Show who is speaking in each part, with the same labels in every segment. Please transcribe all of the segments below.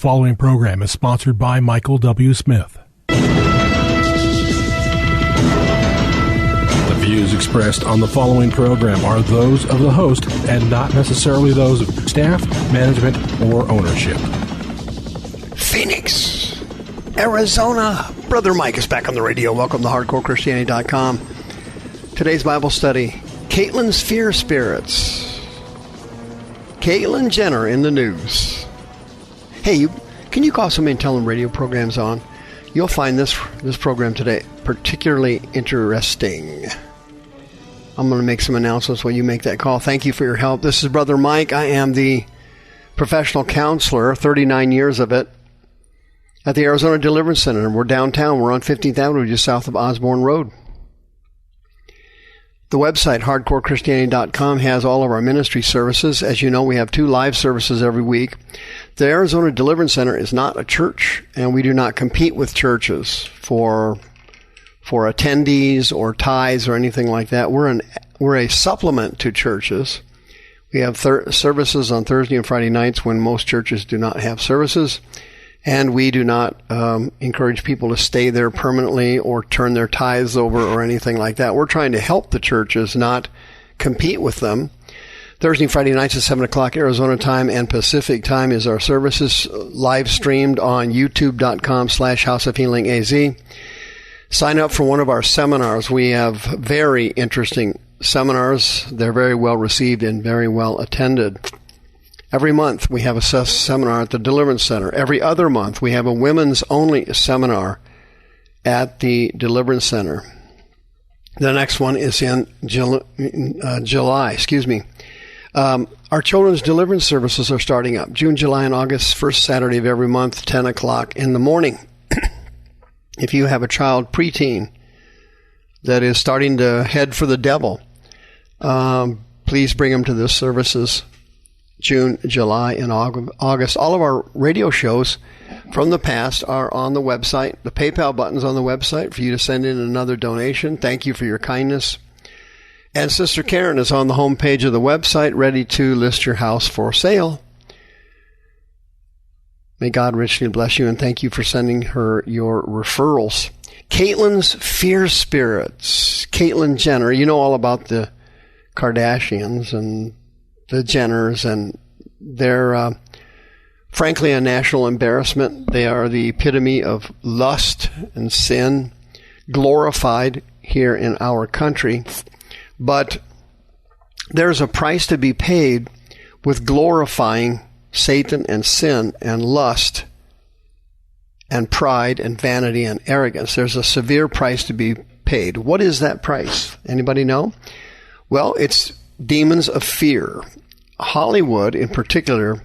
Speaker 1: following program is sponsored by Michael W. Smith. The views expressed on the following program are those of the host and not necessarily those of staff, management, or ownership.
Speaker 2: Phoenix, Arizona. Brother Mike is back on the radio. Welcome to HardcoreChristianity.com. Today's Bible study, Kaitlyn's Fear Spirits. Kaitlyn Jenner in the news. Hey, can you call somebody and tell them radio program's on? You'll find this program today particularly interesting. I'm going to make some announcements when you make that call. Thank you for your help. This is Brother Mike. I am the professional counselor, 39 years of it, at the Arizona Deliverance Center. We're downtown. We're on 15th Avenue, just south of Osborne Road. The website, HardcoreChristianity.com, has all of our ministry services. As you know, we have 2 live services every week. The Arizona Deliverance Center is not a church, and we do not compete with churches for attendees or tithes or anything like that. We're a supplement to churches. We have services on Thursday and Friday nights when most churches do not have services. And we do not encourage people to stay there permanently or turn their tithes over or anything like that. We're trying to help the churches, not compete with them. Thursday and Friday nights at 7 o'clock Arizona time and Pacific time is our services, live streamed on youtube.com/houseofhealingaz. Sign up for one of our seminars. We have very interesting seminars. They're very well received and very well attended. Every month we have a seminar at the Deliverance Center. Every other month we have a women's only seminar at the Deliverance Center. The next one is in July. Our children's deliverance services are starting up June, July, and August, first Saturday of every month, 10 o'clock in the morning. If you have a child, preteen, that is starting to head for the devil, please bring them to the services June, July, and August. All of our radio shows from the past are on the website. The PayPal button's on the website for you to send in another donation. Thank you for your kindness. And Sister Karen is on the home page of the website, ready to list your house for sale. May God richly bless you, and thank you for sending her your referrals. Kaitlyn's Fear Spirits. Kaitlyn Jenner. You know all about the Kardashians and the Jenners, and they're frankly a national embarrassment. They are the epitome of lust and sin, glorified here in our country. But there's a price to be paid with glorifying Satan and sin and lust and pride and vanity and arrogance. There's a severe price to be paid. What is that price? Anybody know? Well, it's demons of fear. Hollywood, in particular,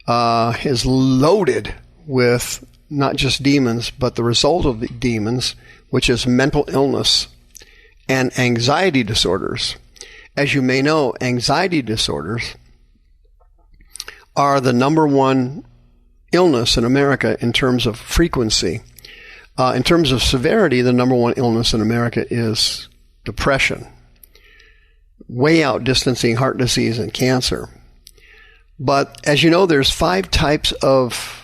Speaker 2: is loaded with not just demons, but the result of the demons, which is mental illness and anxiety disorders. As you may know, anxiety disorders are the number one illness in America in terms of frequency. In terms of severity, the number one illness in America is depression, way outdistancing heart disease and cancer. But as you know, there's 5 types of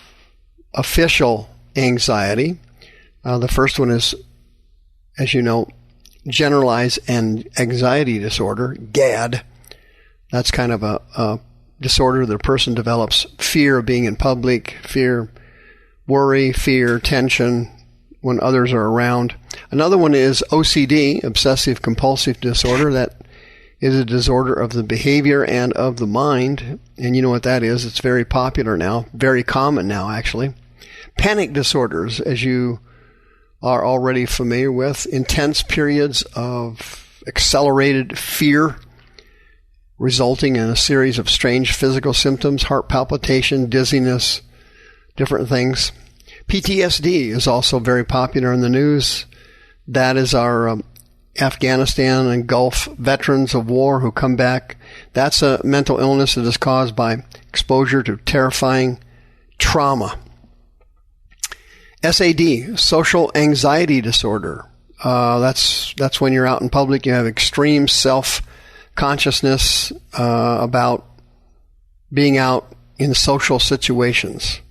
Speaker 2: official anxiety. The first one is, as you know, generalized anxiety disorder, GAD. That's kind of a disorder that a person develops fear of being in public, fear, worry, fear, tension when others are around. Another one is OCD, obsessive compulsive disorder. That is a disorder of the behavior and of the mind. And you know what that is. It's very popular now, very common now, actually. Panic disorders, as you are already familiar with, intense periods of accelerated fear resulting in a series of strange physical symptoms, heart palpitation, dizziness, different things. PTSD is also very popular in the news. That is our Afghanistan and Gulf veterans of war who come back. That's a mental illness that is caused by exposure to terrifying trauma. SAD, social anxiety disorder. That's when you're out in public, you have extreme self-consciousness about being out in social situations.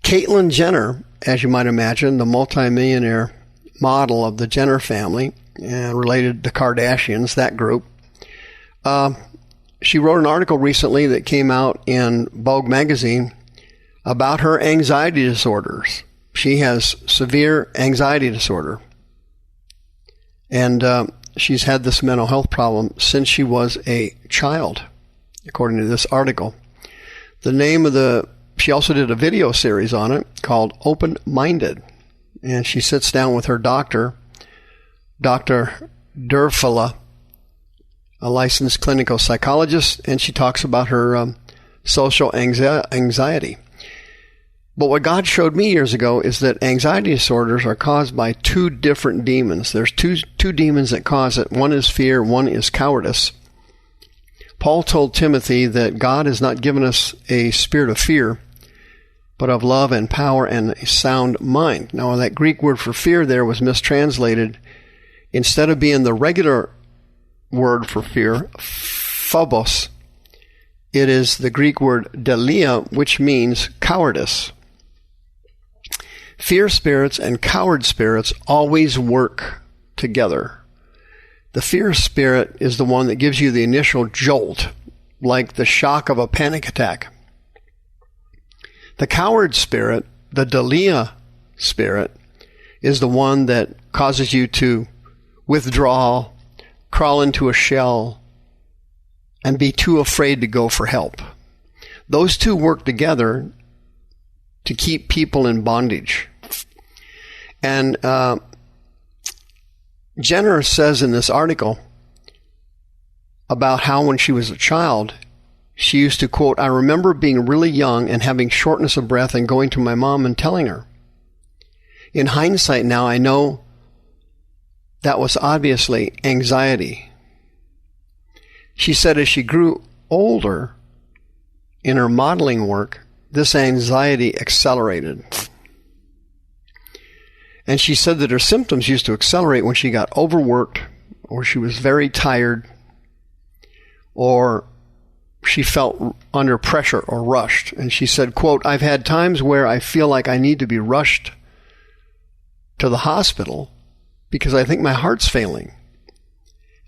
Speaker 2: Kaitlyn Jenner, as you might imagine, the multimillionaire model of the Jenner family, and related to the Kardashians, that group, she wrote an article recently that came out in Vogue magazine about her anxiety disorders. She has severe anxiety disorder. And she's had this mental health problem since she was a child, according to this article. The name of she also did a video series on it called Open Minded. And she sits down with her doctor, Dr. Durfala, a licensed clinical psychologist, and she talks about her social anxiety. But what God showed me years ago is that anxiety disorders are caused by two different demons. There's two demons that cause it. One is fear, one is cowardice. Paul told Timothy that God has not given us a spirit of fear, but of love and power and a sound mind. Now, that Greek word for fear there was mistranslated. Instead of being the regular word for fear, phobos, it is the Greek word delia, which means cowardice. Fear spirits and coward spirits always work together. The fear spirit is the one that gives you the initial jolt, like the shock of a panic attack. The coward spirit, the delia spirit, is the one that causes you to withdraw, crawl into a shell, and be too afraid to go for help. Those two work together to keep people in bondage. And Jenner says in this article about how when she was a child, she used to, quote, "I remember being really young and having shortness of breath and going to my mom and telling her. In hindsight now, I know that was obviously anxiety." She said as she grew older in her modeling work, this anxiety accelerated. And she said that her symptoms used to accelerate when she got overworked, or she was very tired, or she felt under pressure or rushed. And she said, quote, "I've had times where I feel like I need to be rushed to the hospital because I think my heart's failing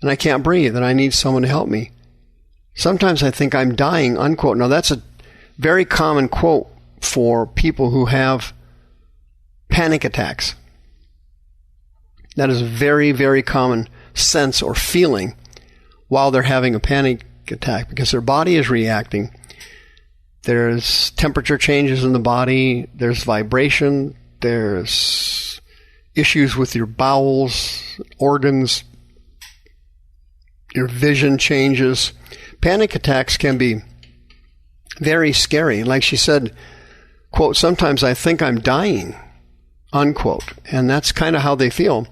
Speaker 2: and I can't breathe and I need someone to help me. Sometimes I think I'm dying," unquote. Now, that's a very common quote for people who have panic attacks. That is a very, very common sense or feeling while they're having a panic attack, because their body is reacting. There's temperature changes in the body. There's vibration. There's issues with your bowels, organs. Your vision changes. Panic attacks can be very scary. Like she said, quote, "Sometimes I think I'm dying," unquote. And that's kind of how they feel.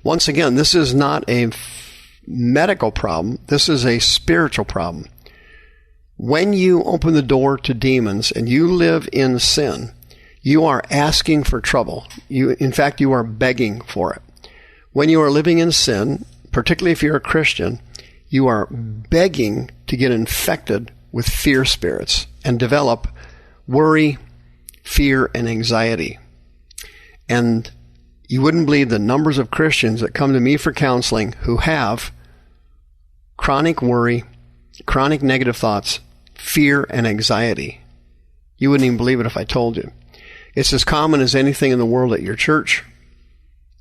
Speaker 2: Once again, this is not a medical problem. This is a spiritual problem. When you open the door to demons and you live in sin, you are asking for trouble. In fact, you are begging for it. When you are living in sin, particularly if you're a Christian, you are begging to get infected with fear spirits and develop worry, fear, and anxiety. And you wouldn't believe the numbers of Christians that come to me for counseling who have chronic worry, chronic negative thoughts, fear, and anxiety. You wouldn't even believe it if I told you. It's as common as anything in the world at your church.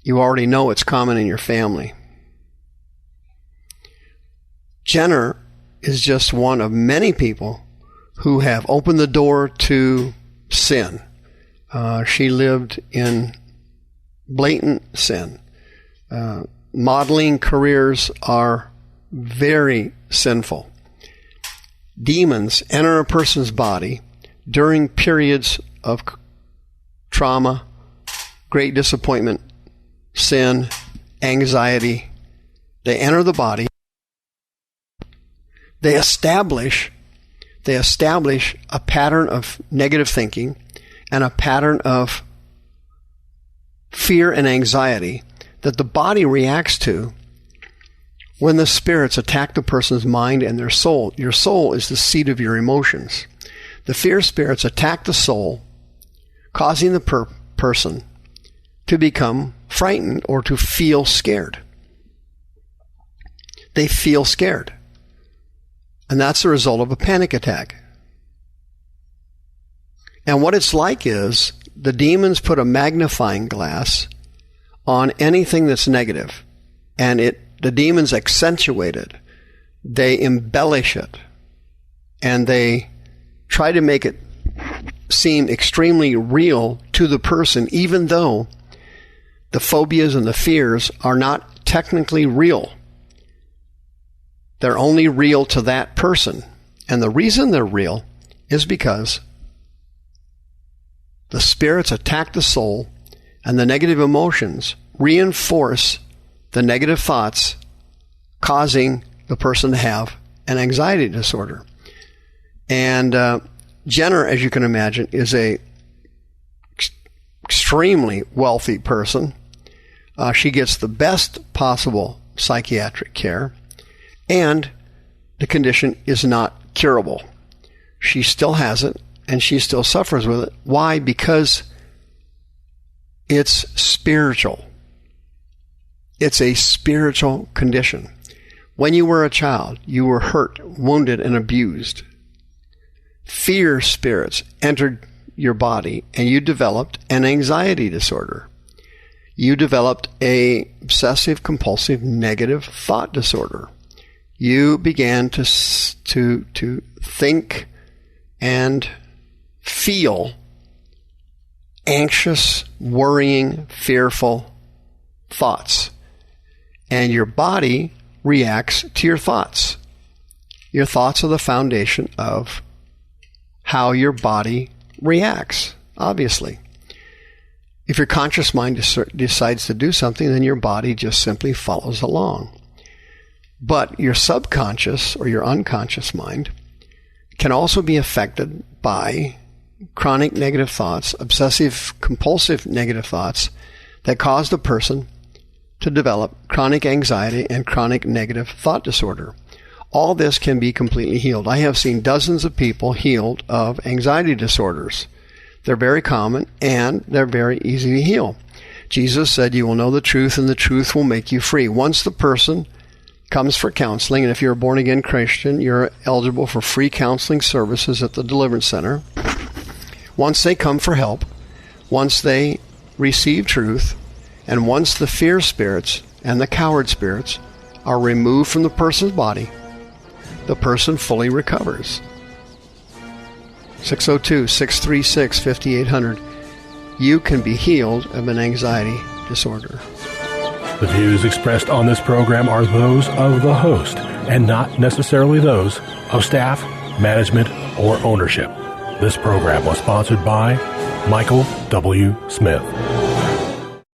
Speaker 2: You already know it's common in your family. Jenner is just one of many people who have opened the door to sin. She lived in blatant sin. Modeling careers are very sinful. Demons enter a person's body during periods of trauma, great disappointment, sin, anxiety. They enter the body. They establish a pattern of negative thinking and a pattern of fear and anxiety that the body reacts to when the spirits attack the person's mind and their soul. Your soul is the seat of your emotions. The fear spirits attack the soul, causing the person to become frightened or to feel scared. They feel scared. And that's the result of a panic attack. And what it's like is the demons put a magnifying glass on anything that's negative, and the demons accentuate it. They embellish it, and they try to make it seem extremely real to the person, even though the phobias and the fears are not technically real. They're only real to that person. And the reason they're real is because the spirits attack the soul, and the negative emotions reinforce the negative thoughts, causing the person to have an anxiety disorder. And Jenner, as you can imagine, is a extremely wealthy person. She gets the best possible psychiatric care, and the condition is not curable. She still has it, and she still suffers with it. Why? Because it's spiritual. It's a spiritual condition. When you were a child, you were hurt, wounded, and abused. Fear spirits entered your body, and you developed an anxiety disorder. You developed a obsessive-compulsive negative thought disorder. You began to think and feel anxious, worrying, fearful thoughts. And your body reacts to your thoughts. Your thoughts are the foundation of how your body reacts, obviously. If your conscious mind decides to do something, then your body just simply follows along. But your subconscious or your unconscious mind can also be affected by chronic negative thoughts, obsessive-compulsive negative thoughts that cause the person to develop chronic anxiety and chronic negative thought disorder. All this can be completely healed. I have seen dozens of people healed of anxiety disorders. They're very common, and they're very easy to heal. Jesus said, "You will know the truth, and the truth will make you free." Once the person comes for counseling, and if you're a born-again Christian, you're eligible for free counseling services at the Deliverance Center. Once they come for help, once they receive truth, and once the fear spirits and the coward spirits are removed from the person's body, the person fully recovers. 602-636-5800. You can be healed of an anxiety disorder.
Speaker 1: The views expressed on this program are those of the host and not necessarily those of staff, management, or ownership. This program was sponsored by Michael W. Smith.